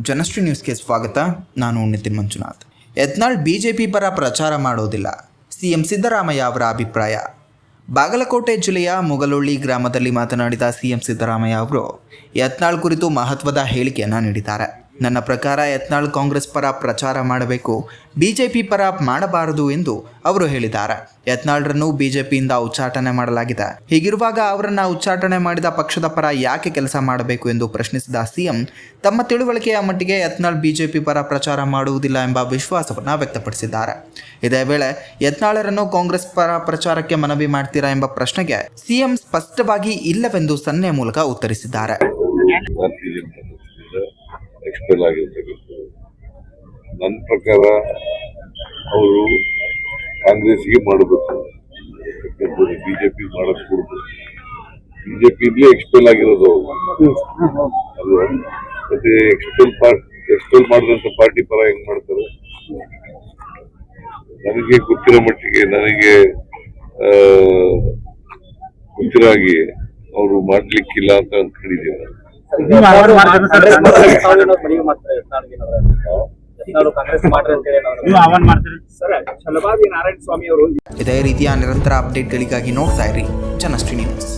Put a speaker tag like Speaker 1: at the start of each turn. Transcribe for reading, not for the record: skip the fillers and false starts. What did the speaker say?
Speaker 1: ಜನಶ್ರೀ ನ್ಯೂಸ್ಗೆ ಸ್ವಾಗತ. ನಾನು ನಿತಿನ್ ಮಂಜುನಾಥ್. ಯತ್ನಾಳ್ ಬಿಜೆಪಿ ಪರ ಪ್ರಚಾರ ಮಾಡೋದಿಲ್ಲ, ಸಿಎಂ ಸಿದ್ದರಾಮಯ್ಯ ಅವರ ಅಭಿಪ್ರಾಯ. ಬಾಗಲಕೋಟೆ ಜಿಲ್ಲೆಯ ಮುಗಲೊಳ್ಳಿ ಗ್ರಾಮದಲ್ಲಿ ಮಾತನಾಡಿದ ಸಿಎಂ ಸಿದ್ದರಾಮಯ್ಯ ಅವರು ಯತ್ನಾಳ್ ಕುರಿತು ಮಹತ್ವದ ಹೇಳಿಕೆಯನ್ನು ನೀಡಿದ್ದಾರೆ. ನನ್ನ ಪ್ರಕಾರ ಯತ್ನಾಳ್ ಕಾಂಗ್ರೆಸ್ ಪರ ಪ್ರಚಾರ ಮಾಡಬೇಕು, ಬಿಜೆಪಿ ಪರ ಮಾಡಬಾರದು ಎಂದು ಅವರು ಹೇಳಿದ್ದಾರೆ. ಯತ್ನಾಳ್ರನ್ನು ಬಿಜೆಪಿಯಿಂದ ಉಚ್ಚಾಟನೆ ಮಾಡಲಾಗಿದೆ. ಹೀಗಿರುವಾಗ ಅವರನ್ನು ಉಚ್ಚಾಟನೆ ಮಾಡಿದ ಪಕ್ಷದ ಪರ ಯಾಕೆ ಕೆಲಸ ಮಾಡಬೇಕು ಎಂದು ಪ್ರಶ್ನಿಸಿದ ಸಿಎಂ, ತಮ್ಮ ತಿಳುವಳಿಕೆಯ ಮಟ್ಟಿಗೆ ಯತ್ನಾಳ್ ಬಿಜೆಪಿ ಪರ ಪ್ರಚಾರ ಮಾಡುವುದಿಲ್ಲ ಎಂಬ ವಿಶ್ವಾಸವನ್ನು ವ್ಯಕ್ತಪಡಿಸಿದ್ದಾರೆ. ಇದೇ ವೇಳೆ ಯತ್ನಾಳರನ್ನು ಕಾಂಗ್ರೆಸ್ ಪರ ಪ್ರಚಾರಕ್ಕೆ ಮನವಿ ಮಾಡ್ತೀರಾ ಎಂಬ ಪ್ರಶ್ನೆಗೆ ಸಿಎಂ ಸ್ಪಷ್ಟವಾಗಿ ಇಲ್ಲವೆಂದು ಸನ್ನೆ ಮೂಲಕ ಉತ್ತರಿಸಿದ್ದಾರೆ.
Speaker 2: ಎಕ್ಸ್ಪೆಲ್ ಆಗಿರ್ತಕ್ಕಂಥದ್ದು ನನ್ನ ಪ್ರಕಾರ ಅವರು ಕಾಂಗ್ರೆಸ್ಗೆ ಮಾಡಬೇಕು, ಬಿಜೆಪಿ ಮಾಡಕ್ ಕೊಡ್ಬೇಕು. ಬಿಜೆಪಿಲೇ ಎಕ್ಸ್ಪೆಲ್ ಆಗಿರೋದು ಅಲ್ವಾ? ಮತ್ತೆ ಎಕ್ಸ್ಪೆಲ್ ಮಾಡಿದಂತ ಪಾರ್ಟಿ ಪರ ಹೆಂಗ್ ಮಾಡ್ತಾರೆ? ನನಗೆ ಗೊತ್ತಿರೋ ಮಟ್ಟಿಗೆ, ನನಗೆ ಗೊತ್ತಿರೋ ಹಾಗೆ ಅವರು ಮಾಡ್ಲಿಕ್ಕಿಲ್ಲ ಅಂತ ಅಂದ್ಕೊಂಡಿದ್ದೀನಿ.
Speaker 1: ಇದೇ ರೀತಿಯ ನಿರಂತರ ಅಪ್ಡೇಟ್ಗಳಿಗಾಗಿ ನೋಡ್ತಾ ಇರಿ ಜನಶ್ರೀ ನ್ಯೂಸ್.